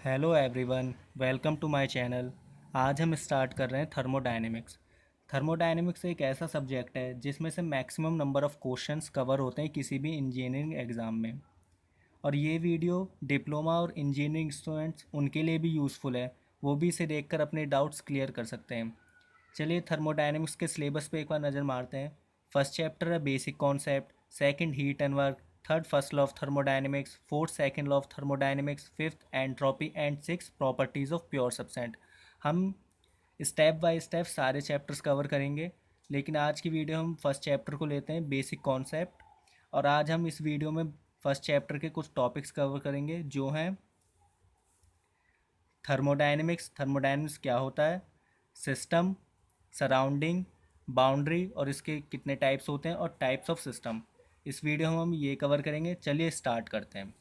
Hello everyone, welcome to my channel. आज हम start कर रहे हैं थर्मोडायनेमिक्स। थर्मोडायनेमिक्स एक ऐसा सब्जेक्ट है जिसमें से maximum number of questions cover होते हैं किसी भी इंजीनियरिंग एग्ज़ाम में। और ये वीडियो डिप्लोमा और इंजीनियरिंग स्टूडेंट्स उनके लिए भी यूज़फुल है। वो भी इसे देखकर अपने डाउट्स क्लियर कर सकते हैं। चलिए थर्मोडायनेमिक्स के सिलेबस पे एक बार नज़र मारते हैं। फर्स्ट चैप्टर है basic concept, second heat and work, third first law of thermodynamics, fourth second law of thermodynamics, fifth entropy and six properties of pure substance. हम स्टेप बाय स्टेप सारे chapters cover करेंगे, लेकिन आज की video हम first chapter को लेते हैं बेसिक कॉन्सेप्ट। और आज हम इस वीडियो में फर्स्ट चैप्टर के कुछ टॉपिक्स कवर करेंगे जो हैं थर्मोडायनेमिक्स। थर्मोडायनेमिक्स क्या होता है, सिस्टम, सराउंडिंग, बाउंड्री और इसके कितने टाइप्स होते हैं और टाइप्स ऑफ सिस्टम। इस वीडियो में हम ये कवर करेंगे। चलिए स्टार्ट करते हैं।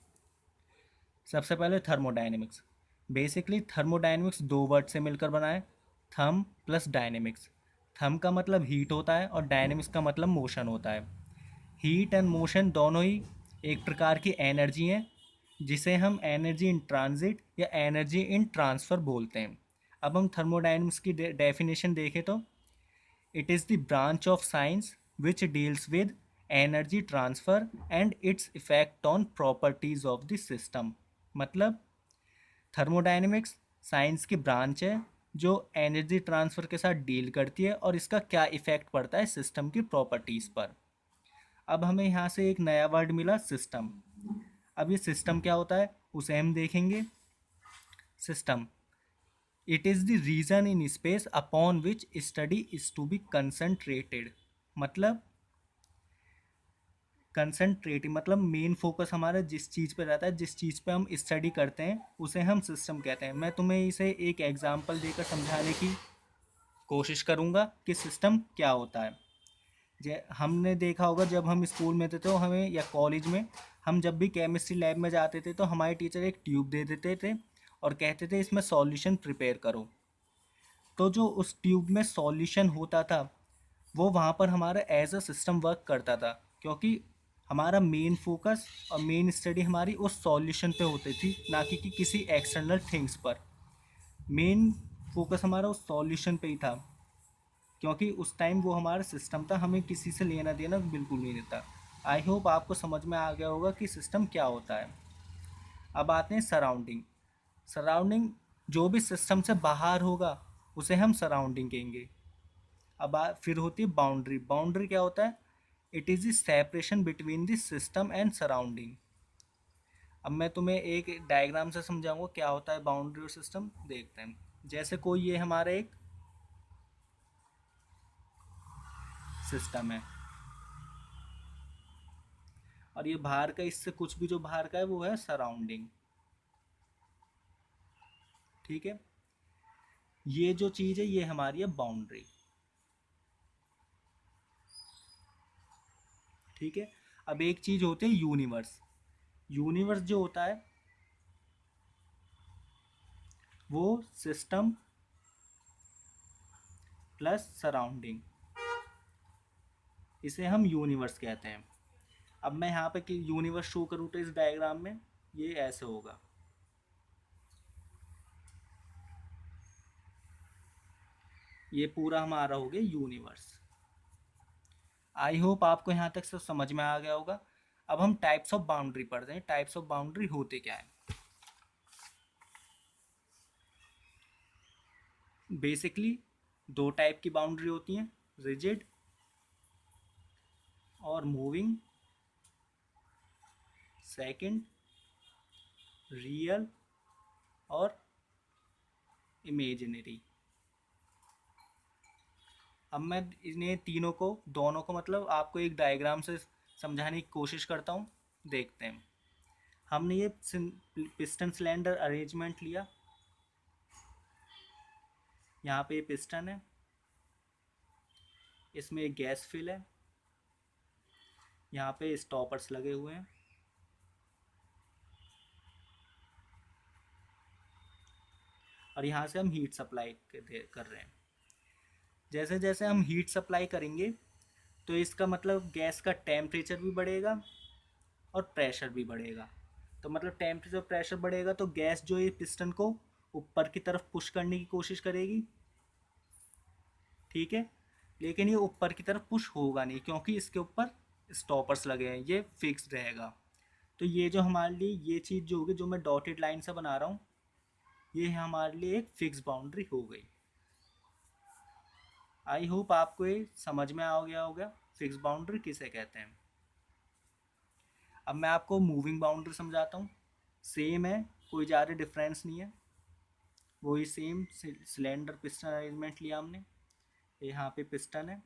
सबसे पहले थर्मोडायनेमिक्स। बेसिकली थर्मोडायनेमिक्स दो वर्ड से मिलकर बना है, थर्म प्लस डायनेमिक्स। थर्म का मतलब हीट होता है और डायनेमिक्स का मतलब मोशन होता है। हीट एंड मोशन दोनों ही एक प्रकार की एनर्जी हैं, जिसे हम एनर्जी इन ट्रांजिट या एनर्जी इन ट्रांसफ़र बोलते हैं। अब हम थर्मोडायनेमिक्स की डेफिनेशन देखें तो it is the branch of science which deals with energy transfer and its effect on properties of the system. मतलब थर्मोडायनेमिक्स साइंस की ब्रांच है जो एनर्जी ट्रांसफ़र के साथ डील करती है और इसका क्या इफ़ेक्ट पड़ता है सिस्टम की प्रॉपर्टीज़ पर। अब हमें यहाँ से एक नया वर्ड मिला, सिस्टम। अब ये सिस्टम क्या होता है उसे हम देखेंगे। System, it is the region in space upon which study is to be concentrated. मतलब कंसंट्रेटिंग मतलब मेन फोकस हमारा जिस चीज़ पे रहता है, जिस चीज़ पे हम स्टडी करते हैं उसे हम सिस्टम कहते हैं। मैं तुम्हें इसे एक एग्जांपल देकर समझाने की कोशिश करूँगा कि सिस्टम क्या होता है। हमने देखा होगा जब हम स्कूल में थे तो हमें या कॉलेज में हम जब भी केमिस्ट्री लैब में जाते थे तो हमारे टीचर एक ट्यूब दे देते थे और कहते थे इसमें सॉल्यूशन प्रिपेयर करो। तो जो उस ट्यूब में सॉल्यूशन होता था वो वहाँ पर हमारा एज अ सिस्टम वर्क करता था, क्योंकि हमारा मेन फोकस और मेन स्टडी हमारी उस सॉल्यूशन पे होती थी, ना कि किसी एक्सटर्नल थिंग्स पर। मेन फोकस हमारा उस सॉल्यूशन पे ही था, क्योंकि उस टाइम वो हमारा सिस्टम था, हमें किसी से लेना देना बिल्कुल नहीं रहता। आई होप आपको समझ में आ गया होगा कि सिस्टम क्या होता है। अब आते हैं सराउंडिंग। सराउंडिंग जो भी सिस्टम से बाहर होगा उसे हम सराउंडिंग कहेंगे। फिर होती है बाउंड्री। बाउंड्री क्या होता है, it is the separation between the system and surrounding. अब मैं तुम्हें एक डायग्राम से समझाऊंगा क्या होता है बाउंड्री और सिस्टम। देखते हैं, जैसे कोई ये हमारा एक सिस्टम है और ये बाहर का, इससे कुछ भी जो बाहर का है वो है सराउंडिंग। ठीक है, ये जो चीज़ है ये हमारी है बाउंड्री। ठीक है, अब एक चीज़ होती है यूनिवर्स। यूनिवर्स जो होता है वो सिस्टम प्लस सराउंडिंग, इसे हम यूनिवर्स कहते हैं। अब मैं यहाँ पे कि यूनिवर्स शो करूँ तो इस डायग्राम में ये ऐसे होगा। ये पूरा हमारा हो गया यूनिवर्स। आई होप आपको यहाँ तक सब समझ में आ गया होगा। अब हम टाइप्स ऑफ बाउंड्री पढ़ते हैं। टाइप्स ऑफ बाउंड्री होते क्या है। बेसिकली दो टाइप की बाउंड्री होती हैं, रिजिड और मूविंग। सेकंड रियल और इमेजिनरी। अब मैं इन्हें तीनों को, दोनों को मतलब आपको एक डायग्राम से समझाने की कोशिश करता हूँ। देखते हैं, हमने ये पिस्टन सिलेंडर अरेंजमेंट लिया। यहाँ पे पिस्टन है, इसमें एक गैस फिल है, यहाँ पे स्टॉपर्स लगे हुए हैं और यहाँ से हम हीट सप्लाई कर रहे हैं। जैसे जैसे हम हीट सप्लाई करेंगे तो इसका मतलब गैस का टेम्परेचर भी बढ़ेगा और प्रेशर भी बढ़ेगा। तो मतलब टेम्परेचर प्रेशर बढ़ेगा तो गैस जो है पिस्टन को ऊपर की तरफ पुश करने की कोशिश करेगी, ठीक है। लेकिन ये ऊपर की तरफ पुश होगा नहीं क्योंकि इसके ऊपर स्टॉपर्स लगे हैं, ये फिक्स रहेगा। तो ये जो हमारे लिए ये चीज़ जो होगी, जो मैं डॉटेड लाइन से बना रहा हूँ, ये हमारे लिए एक फिक्स बाउंड्री हो गई। आई होप आपको ये समझ में आ गया होगा फिक्स बाउंड्री किसे कहते हैं। अब मैं आपको मूविंग बाउंड्री समझाता हूँ। सेम है, कोई ज़्यादा डिफरेंस नहीं है, वही सेम सिलेंडर पिस्टन अरेंजमेंट लिया हमने। यहाँ पे पिस्टन है,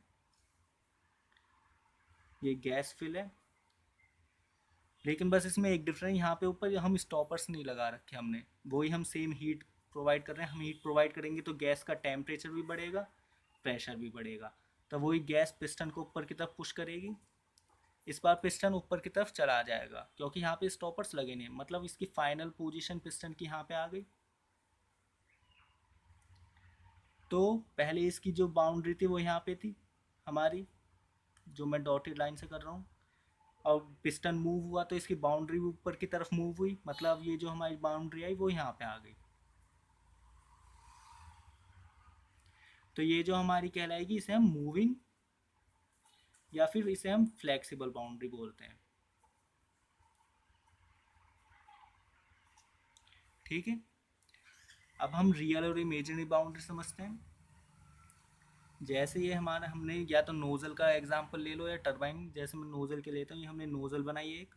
ये गैस फिल है, लेकिन बस इसमें एक डिफरेंस, यहाँ पे ऊपर हम स्टॉपर्स नहीं लगा रखे हमने, वही हम सेम हीट प्रोवाइड कर रहे हैं। हम हीट प्रोवाइड करेंगे तो गैस का टेम्परेचर भी बढ़ेगा, प्रेशर भी बढ़ेगा, तो वही गैस पिस्टन को ऊपर की तरफ पुश करेगी। इस बार पिस्टन ऊपर की तरफ चला जाएगा क्योंकि यहाँ पे स्टॉपर्स लगे नहीं, मतलब इसकी फाइनल पोजीशन पिस्टन की यहाँ पे आ गई। तो पहले इसकी जो बाउंड्री थी वो यहाँ पे थी हमारी, जो मैं डॉटेड लाइन से कर रहा हूँ। और पिस्टन मूव हुआ तो इसकी बाउंड्री भी ऊपर की तरफ मूव हुई, मतलब ये जो हमारी बाउंड्री आई वो यहाँ पे आ गई। तो ये जो हमारी कहलाएगी, इसे हम मूविंग या फिर इसे हम फ्लेक्सिबल बाउंड्री बोलते हैं, ठीक है। अब हम रियल और इमेजिनरी बाउंड्री समझते हैं। जैसे ये हमारा, हमने या तो नोज़ल का एग्जांपल ले लो या टरबाइन, जैसे मैं नोज़ल के लेता हूँ, ये हमने नोज़ल बनाई है एक।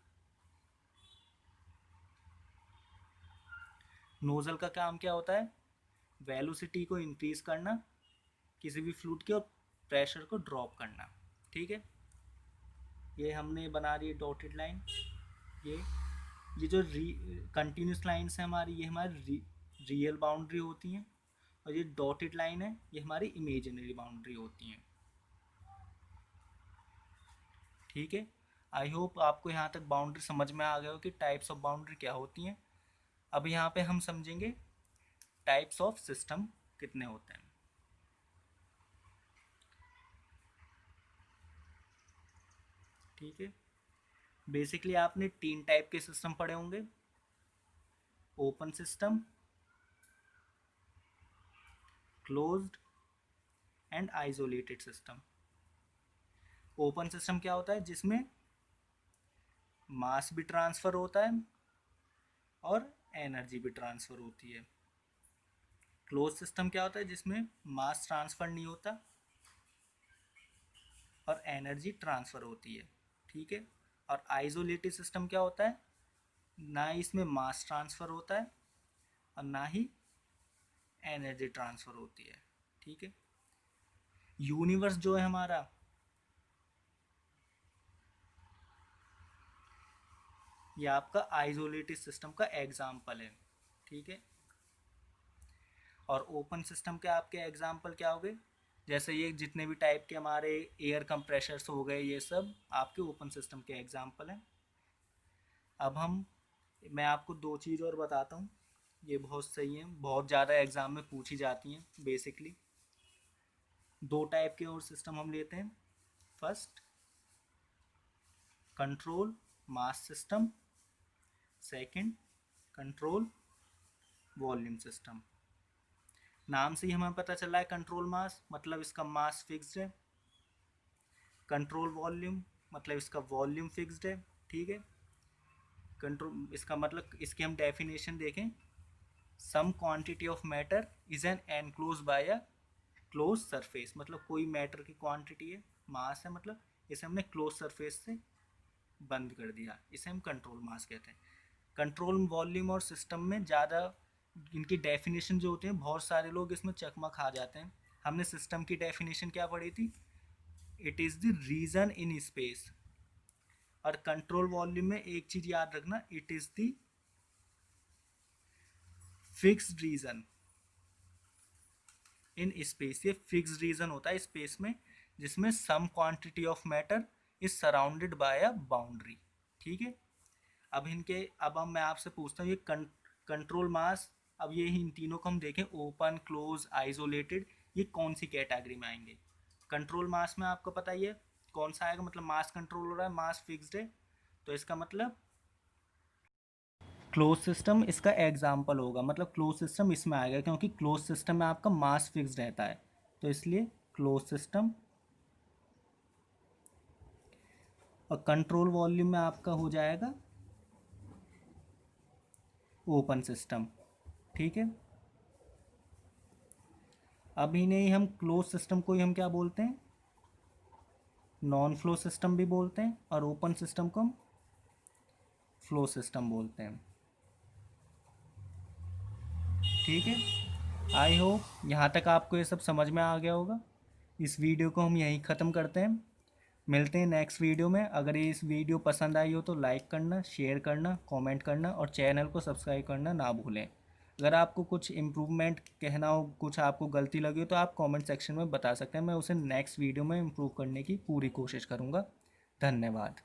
नोज़ल का काम क्या होता है, वेलोसिटी को इंक्रीज करना किसी भी फ्लूइड के, और प्रेशर को ड्रॉप करना, ठीक है। ये हमने बना रही है डॉटेड लाइन। ये ये जो कंटिन्यूस लाइन्स है हमारी, ये हमारी रियल बाउंड्री होती हैं, और ये डॉटेड लाइन है, ये हमारी इमेजिनरी बाउंड्री होती हैं, ठीक है। आई होप आपको यहाँ तक बाउंड्री समझ में आ गया हो कि टाइप्स ऑफ बाउंड्री क्या होती हैं। अब यहाँ पे हम समझेंगे टाइप्स ऑफ सिस्टम कितने होते हैं, ठीक है। बेसिकली आपने 3 टाइप के सिस्टम पढ़े होंगे, open system, closed end isolated system. Open system क्या होता है, जिसमें मास भी ट्रांसफ़र होता है और एनर्जी भी ट्रांसफ़र होती है। क्लोज सिस्टम क्या होता है, जिसमें मास ट्रांसफ़र नहीं होता और एनर्जी ट्रांसफ़र होती है, ठीक है। और आइसोलेटेड सिस्टम क्या होता है, ना इसमें मास ट्रांसफ़र होता है और ना ही एनर्जी ट्रांसफ़र होती है, ठीक है। यूनिवर्स जो है हमारा, ये आपका आइसोलेटेड सिस्टम का एग्जाम्पल है, ठीक है। और ओपन सिस्टम के आपके एग्जाम्पल क्या हो गए, जैसे ये जितने भी टाइप के हमारे एयर कंप्रेशर्स हो गए, ये सब आपके ओपन सिस्टम के एग्जाम्पल हैं। अब मैं आपको 2 चीज़ और बताता हूँ, ये बहुत सही है, बहुत ज़्यादा एग्ज़ाम में पूछी जाती हैं। बेसिकली 2 टाइप के और सिस्टम हम लेते हैं। First, control mass system, second, control volume system. नाम से ही हमें पता चल रहा है कंट्रोल मास मतलब इसका मास फिक्स्ड है, कंट्रोल वॉल्यूम मतलब इसका वॉल्यूम फिक्स्ड है, ठीक है। कंट्रोल, इसका मतलब इसकी हम डेफिनेशन देखें, some quantity of matter is an enclose by a close surface, मतलब कोई मैटर की क्वांटिटी है, मास है, मतलब इसे हमने क्लोज सरफेस से बंद कर दिया, इसे हम कंट्रोल मास कहते हैं। कंट्रोल वॉल्यूम और सिस्टम में ज़्यादा इनकी डेफिनेशन जो होते हैं, बहुत सारे लोग इसमें चकमा खा जाते हैं। हमने सिस्टम की डेफिनेशन क्या पढ़ी थी, it is the region in space. और कंट्रोल वॉल्यूम में एक चीज़ याद रखना, it is the fixed region in space. ये फिक्स्ड रीजन होता है स्पेस में, जिसमें some quantity of matter is surrounded by a boundary, ठीक है। अब मैं आपसे पूछता हूँ, ये कंट्रोल मास, अब ये इन तीनों को हम देखें, ओपन, क्लोज, आइसोलेटेड, ये कौन सी कैटेगरी में आएंगे। कंट्रोल मास में आपको पता ही है कौन सा आएगा, मतलब मास कंट्रोल हो रहा है, मास फिक्स्ड है, तो इसका मतलब क्लोज सिस्टम इसका एग्जाम्पल होगा, मतलब क्लोज सिस्टम इसमें आएगा क्योंकि क्लोज सिस्टम में आपका मास फिक्स रहता है, तो इसलिए क्लोज सिस्टम। और कंट्रोल वॉल्यूम में आपका हो जाएगा ओपन सिस्टम। ठीक है, अभी नहीं, हम क्लोज सिस्टम को ही हम क्या बोलते हैं, नॉन फ्लो सिस्टम भी बोलते हैं, और ओपन सिस्टम को हम फ्लो सिस्टम बोलते हैं। ठीक है, आई होप यहाँ तक आपको ये सब समझ में आ गया होगा। इस वीडियो को हम यहीं ख़त्म करते हैं, मिलते हैं नेक्स्ट वीडियो में। अगर ये इस वीडियो पसंद आई हो तो लाइक करना, शेयर करना, कमेंट करना और चैनल को सब्सक्राइब करना ना भूलें। अगर आपको कुछ इम्प्रूवमेंट कहना हो, कुछ आपको गलती लगी हो तो आप कमेंट सेक्शन में बता सकते हैं, मैं उसे नेक्स्ट वीडियो में इम्प्रूव करने की पूरी कोशिश करूँगा। धन्यवाद।